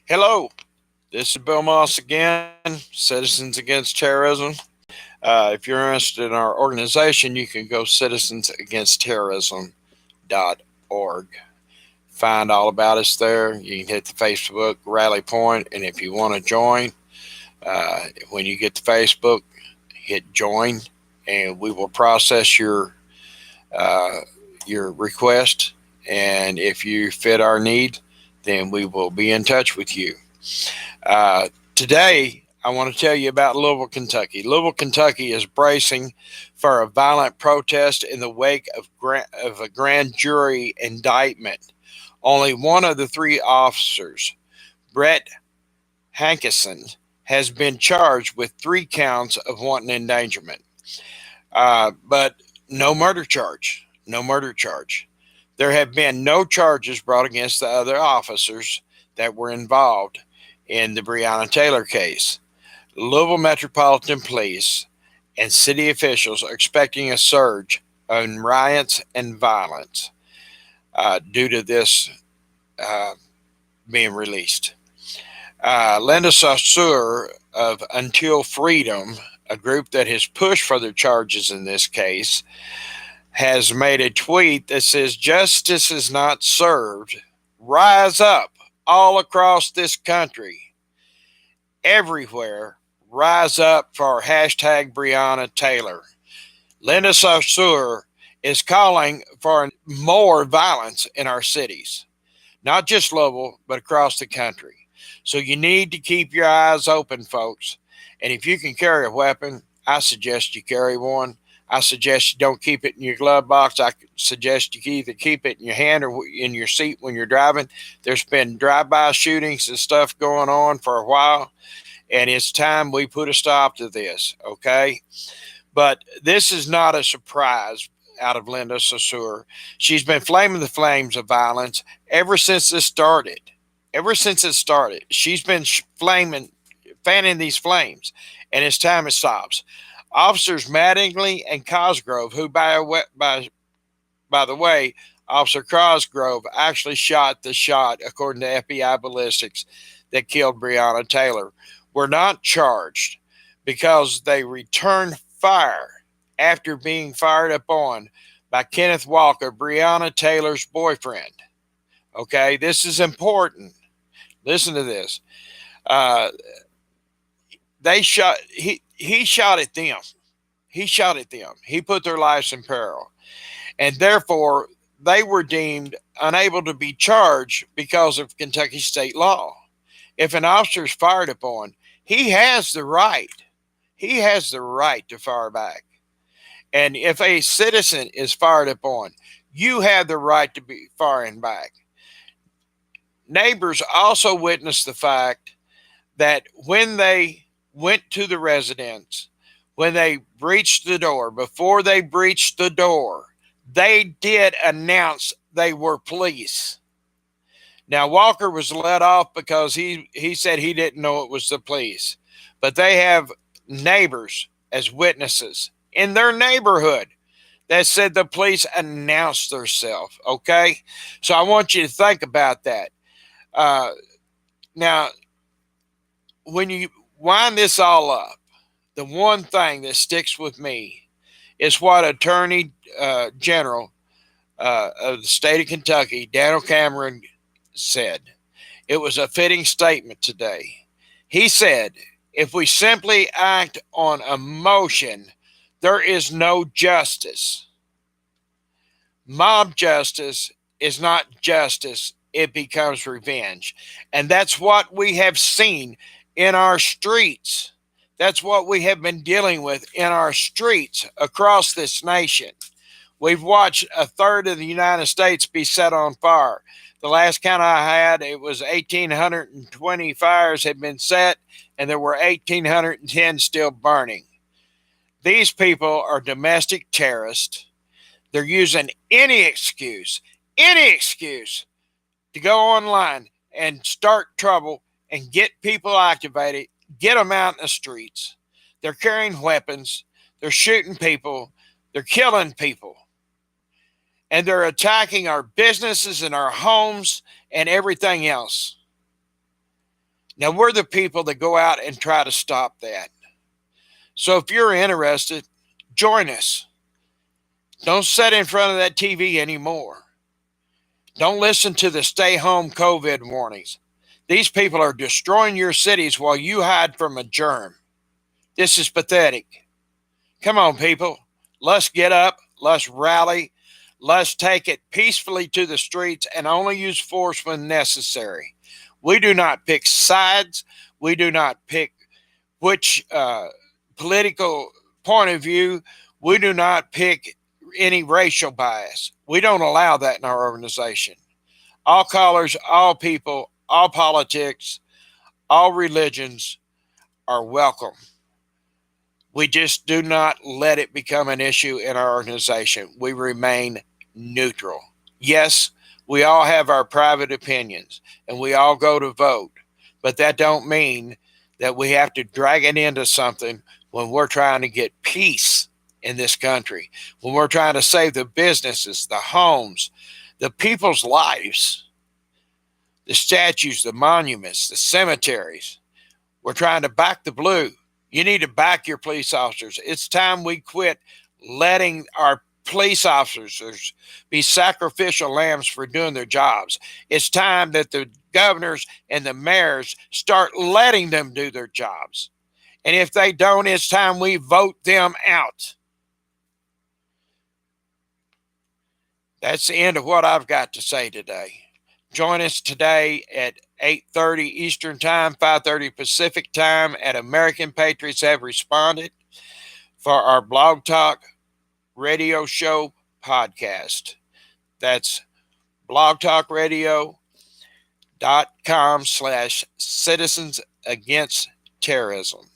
Hello, this is Bill Moss again, Citizens Against Terrorism. If you're interested in our organization, you can go citizensagainstterrorism.org. Find all about us there. You can hit the Facebook rally point, and if you want to join, when you get to Facebook, hit join, and we will process uh, your request. And if you fit our need, then we will be in touch with you. Today, I want to tell you about Louisville, Kentucky. Louisville, Kentucky is bracing for a violent protest in the wake of a grand jury indictment. Only one of the three officers, Brett Hankison, has been charged with 3 counts of wanton endangerment, but no murder charge. No murder charge. There have been no charges brought against the other officers that were involved in the Breonna Taylor case. Louisville Metropolitan Police and city officials are expecting a surge in riots and violence due to this uh, being released. Linda Saussure of Until Freedom, a group that has pushed for the charges in this case, has made a tweet that says, "Justice is not served. Rise up all across this country. Everywhere, rise up for hashtag Breonna Taylor." Linda Saussure is calling for more violence in our cities, not just Louisville, but across the country. So you need to keep your eyes open, folks. And if you can carry a weapon, I suggest you carry one. I suggest you don't keep it in your glove box. I suggest you either keep it in your hand or in your seat when you're driving. There's been drive-by shootings and stuff going on for a while, and it's time we put a stop to this, okay? But this is not a surprise out of Linda Saussure. She's been flaming the flames of violence ever since this started. Ever since it started, she's been fanning these flames, and it's time it stops. Officers Mattingly and Cosgrove, who by the way, Officer Cosgrove actually shot the shot, according to FBI ballistics, that killed Breonna Taylor, were not charged because they returned fire after being fired upon by Kenneth Walker, Breonna Taylor's boyfriend. Okay, this is important. Listen to this. Uh, they shot. He shot at them. He shot at them. He put their lives in peril, and therefore they were deemed unable to be charged because of Kentucky state law. If an officer is fired upon, he has the right. He has the right to fire back. And if a citizen is fired upon, you have the right to be firing back. Neighbors also witnessed the fact that when they went to the residence, when they breached the door, before they breached the door, they did announce they were police. Now, Walker was let off because he said he didn't know it was the police, but they have neighbors as witnesses in their neighborhood that said the police announced themselves. Okay, so I want you to think about that. Uh, Now, when you wind this all up, the one thing that sticks with me is what Attorney General of the state of Kentucky, Daniel Cameron, said. It was a fitting statement today. He said, "If we simply act on emotion, there is no justice. Mob justice is not justice, it becomes revenge." And that's what we have seen in our streets. That's what we have been dealing with in our streets across this nation. We've watched a third of the United States be set on fire. The last count I had, it was 1,820 fires had been set, and there were 1,810 still burning. These people are domestic terrorists. They're using any excuse to go online and start trouble and get people activated, get them out in the streets. They're carrying weapons, they're shooting people, they're killing people, and they're attacking our businesses and our homes and everything else. Now, we're the people that go out and try to stop that. So if you're interested, join us. Don't sit in front of that TV anymore. Don't listen to the stay home COVID warnings. These people are destroying your cities while you hide from a germ. This is pathetic. Come on, people. Let's get up. Let's rally. Let's take it peacefully to the streets and only use force when necessary. We do not pick sides. We do not pick which political point of view. We do not pick any racial bias. We don't allow that in our organization. All colors, all people, all politics, all religions are welcome. We just do not let it become an issue in our organization. We remain neutral. Yes, we all have our private opinions and we all go to vote, but that don't mean that we have to drag it into something when we're trying to get peace in this country, when we're trying to save the businesses, the homes, the people's lives, the statues, the monuments, the cemeteries. We're trying to back the blue. You need to back your police officers. It's time we quit letting our police officers be sacrificial lambs for doing their jobs. It's time that the governors and the mayors start letting them do their jobs. And if they don't, it's time we vote them out. That's the end of what I've got to say today. Join us today at 8:30 Eastern Time, 5:30 Pacific Time at American Patriots Have Responded for our Blog Talk Radio Show podcast. That's blogtalkradio.com/citizens against terrorism.